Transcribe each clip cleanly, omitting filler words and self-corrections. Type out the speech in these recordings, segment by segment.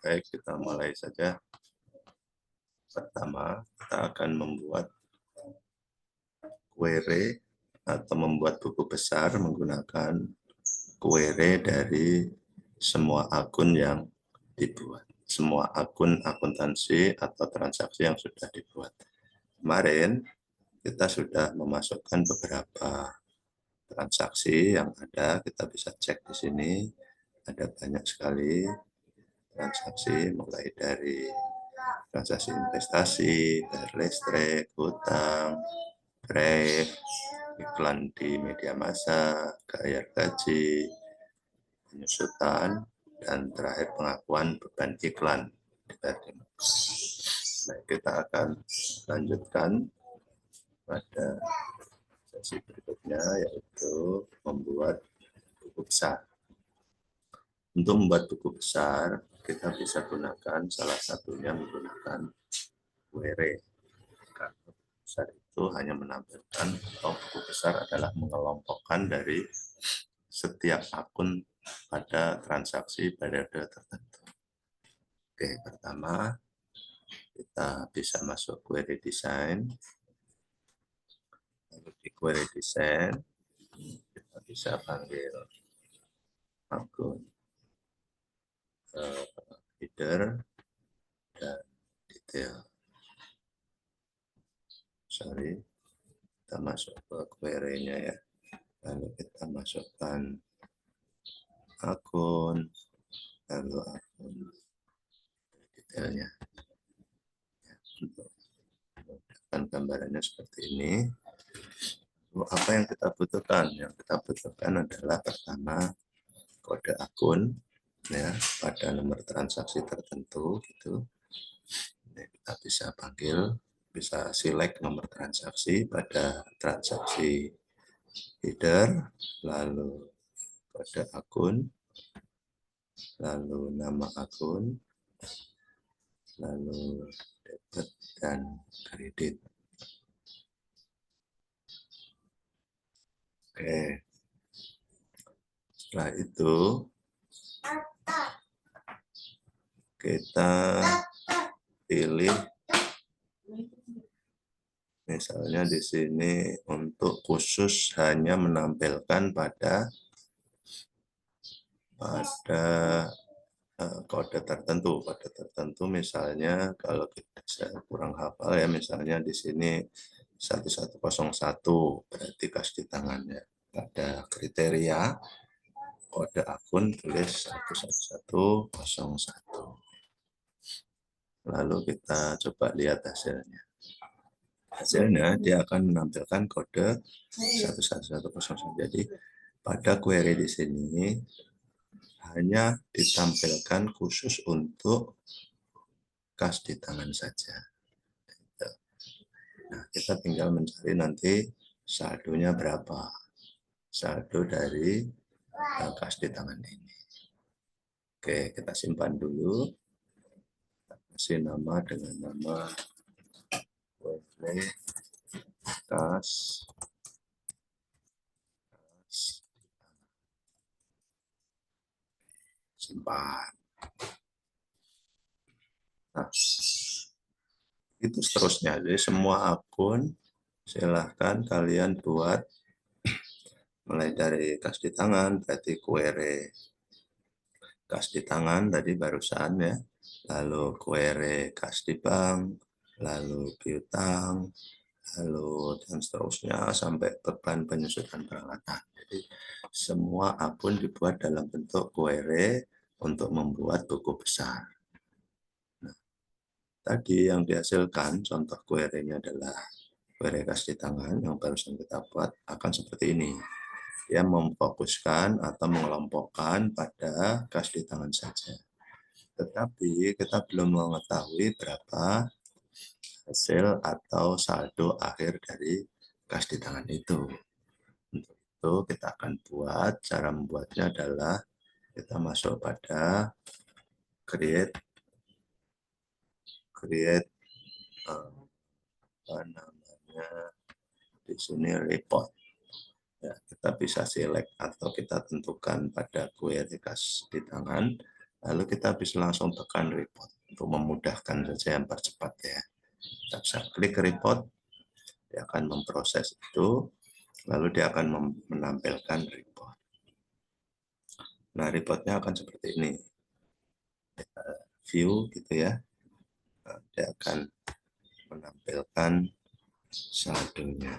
Baik, kita mulai saja. Pertama, kita akan membuat query atau membuat buku besar menggunakan query dari semua akun yang dibuat. Semua akun akuntansi atau transaksi yang sudah dibuat. Kemarin kita sudah memasukkan beberapa transaksi yang ada, kita bisa cek di sini. Ada banyak sekali transaksi, mulai dari transaksi investasi, bayar listrik, hutang, Brave, iklan di media massa, bayar gaji, penyusutan, dan terakhir pengakuan beban iklan. Nah, kita akan lanjutkan pada sesi berikutnya, yaitu membuat buku besar. Untuk membuat buku besar, kita bisa gunakan salah satunya menggunakan query. Karena buku besar itu hanya menampilkan, atau buku besar adalah mengelompokkan dari setiap akun pada transaksi periode tertentu. Oke, pertama kita bisa masuk query design. Lalu di query design kita bisa panggil akun header dan detail. Kita masuk ke query-nya ya. Lalu kita masukkan akun, lalu akun detailnya. Ya, untuk memudahkan gambarannya seperti ini. Lalu apa yang kita butuhkan? Yang kita butuhkan adalah pertama kode akun ya pada nomor transaksi tertentu gitu. Ini kita bisa panggil, bisa select nomor transaksi pada transaksi header, lalu kode akun, lalu nama akun, lalu debit dan kredit. Oke. Setelah itu kita pilih misalnya di sini untuk khusus hanya menampilkan pada kode tertentu misalnya kalau saya kurang hafal ya, misalnya di sini 1101 berarti kas di tangannya pada kriteria kode akun tulis 1101. Lalu kita coba lihat hasilnya. Hasilnya dia akan menampilkan kode 1101. Jadi pada query di sini hanya ditampilkan khusus untuk kas di tangan saja. Nah, kita tinggal mencari nanti saldonya berapa. Saldo dari kas di tangan ini. Oke, kita simpan dulu. Kita kasih nama dengan nama query kas. Simpan. Nah, itu seterusnya. Jadi semua akun silahkan kalian buat, mulai dari kas di tangan berarti query kas di tangan tadi barusan ya, lalu query kas di bank, lalu piutang, lalu dan seterusnya sampai beban penyusutan peralatan. Jadi semua akun dibuat dalam bentuk query untuk membuat buku besar. Tadi yang dihasilkan contoh query-nya adalah query kas di tangan yang barusan kita buat akan seperti ini. Dia memfokuskan atau mengelompokkan pada kas di tangan saja. Tetapi kita belum mengetahui berapa hasil atau saldo akhir dari kas di tangan itu. Untuk itu kita akan buat, cara membuatnya adalah kita masuk pada create apa namanya di sini report ya, kita bisa select atau kita tentukan pada query kas di tangan Lalu kita bisa langsung tekan report untuk memudahkan saja yang percepat ya. Kita bisa klik report, dia akan memproses itu, lalu dia akan menampilkan report. Nah, reportnya akan seperti ini. View gitu ya. Nah, dia akan menampilkan saldonya.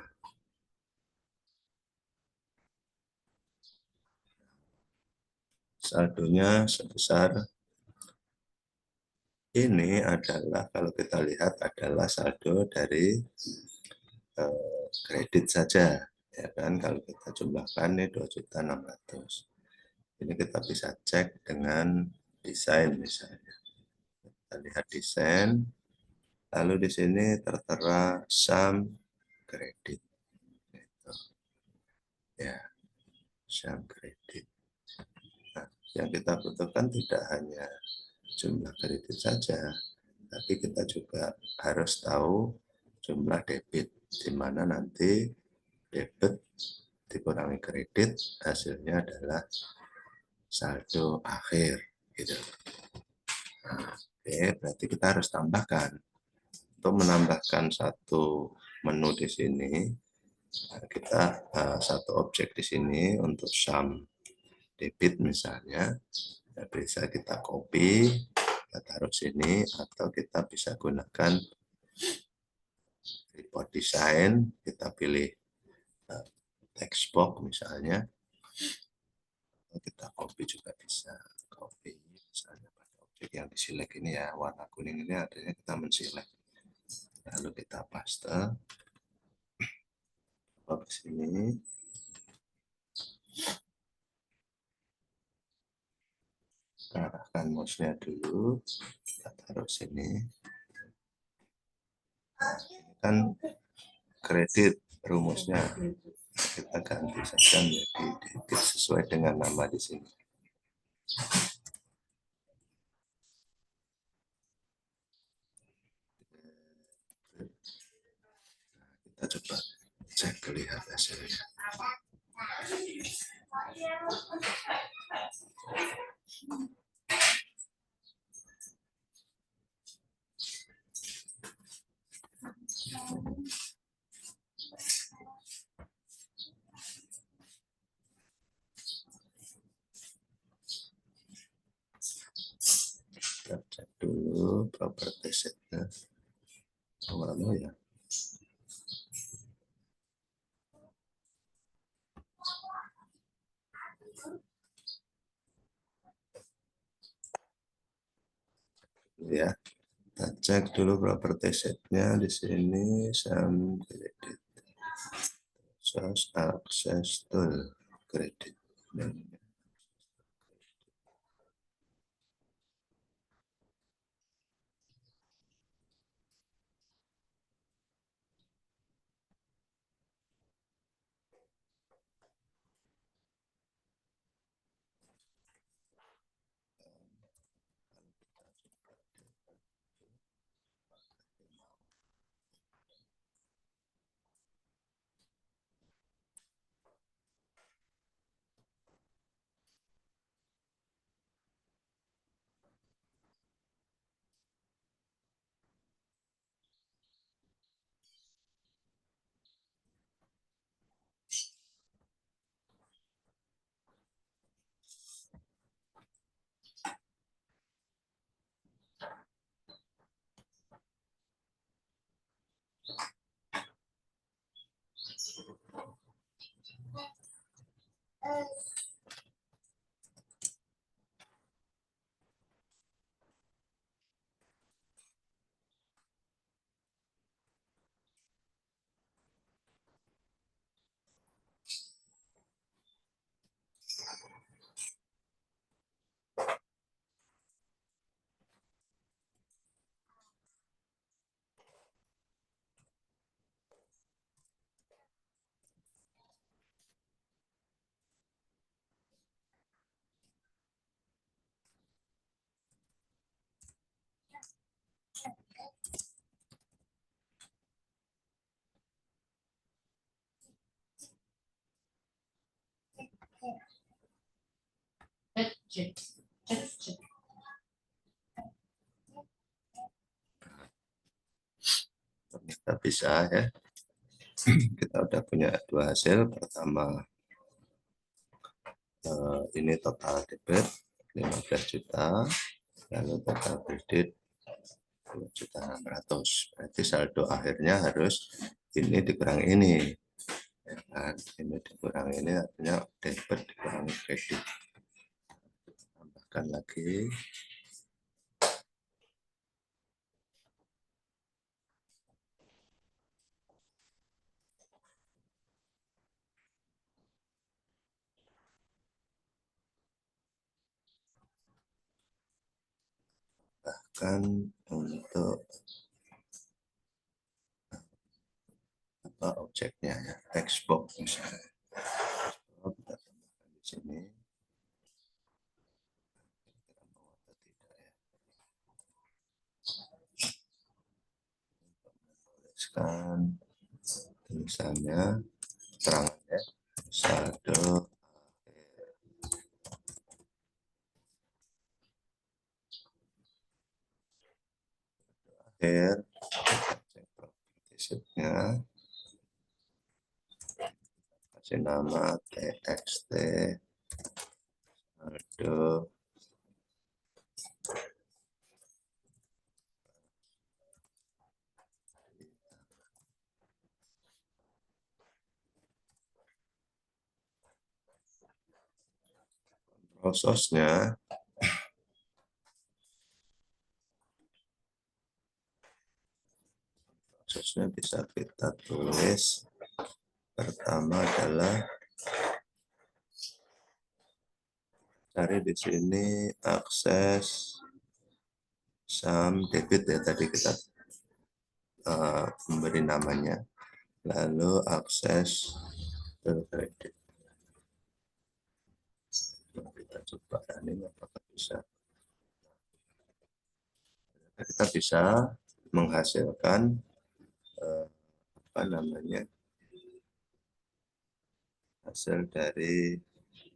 Saldonya sebesar ini adalah kalau kita lihat adalah saldo dari kredit saja, ya kan? Kalau kita jumlahkan ini 2.600.000. Ini kita bisa cek dengan desain misalnya. Kita lihat desain, lalu di sini tertera sum kredit. Gitu. Ya, sum kredit. Nah, yang kita butuhkan tidak hanya jumlah kredit saja, tapi kita juga harus tahu jumlah debit, di mana nanti debit dikurangi kredit, hasilnya adalah saldo akhir. Gitu. Nah, oke, berarti kita harus tambahkan. Untuk menambahkan satu menu di sini, kita satu objek di sini untuk sum debit misalnya, bisa kita copy, kita taruh sini, atau kita bisa gunakan report design, kita pilih text box misalnya, kita copy juga bisa. Copy misalnya pada objek yang diselect ini ya, warna kuning ini artinya kita menselect. Lalu kita paste ke sini. Kita arahkan mouse-nya dulu, kita taruh sini. Kan kredit rumusnya, kita ganti saja menjadi debit sesuai dengan nama di sini. Kita coba cek lihat hasilnya. Kita cek dulu properti setnya. Lama ya. Ya, kita cek dulu properti setnya di sini sum kredit, source access tool kredit. Kita bisa ya. Kita udah punya dua hasil. Pertama, ini total debit 15 juta, lalu total kredit 10.600.000. Berarti saldo akhirnya harus ini dikurang ini. Ya kan? Ini dikurang ini artinya debit dikurangi kredit. Tambahkan lagi. Bahkan untuk apa objeknya ya, Xbox misalnya. Kita tambahkan di sini. Tuliskan tulisannya terang ya, saldo akhir, cek properti kasih nama txt saldo prosesnya. Prosesnya bisa kita tulis. Pertama adalah cari di sini akses saham debit ya, tadi kita memberi namanya. Lalu akses kredit. Kita coba ini apakah bisa. Kita bisa menghasilkan apa namanya, hasil dari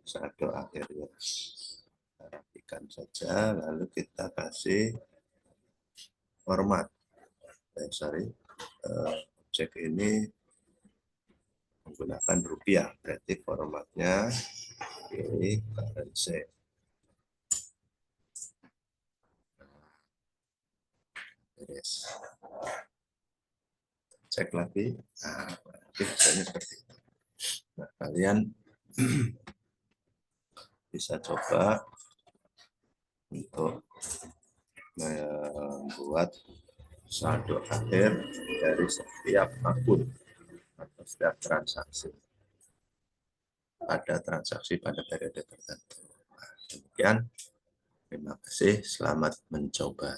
saldo akhirnya. Kita rapikan saja, lalu kita kasih format. Objek ini menggunakan rupiah, berarti formatnya pilih currency. Yes. Cek lagi. Nah, biasanya seperti itu. Nah, kalian bisa coba untuk membuat saldo akhir dari setiap akun atau setiap transaksi pada periode tertentu. Nah, demikian, terima kasih, selamat mencoba.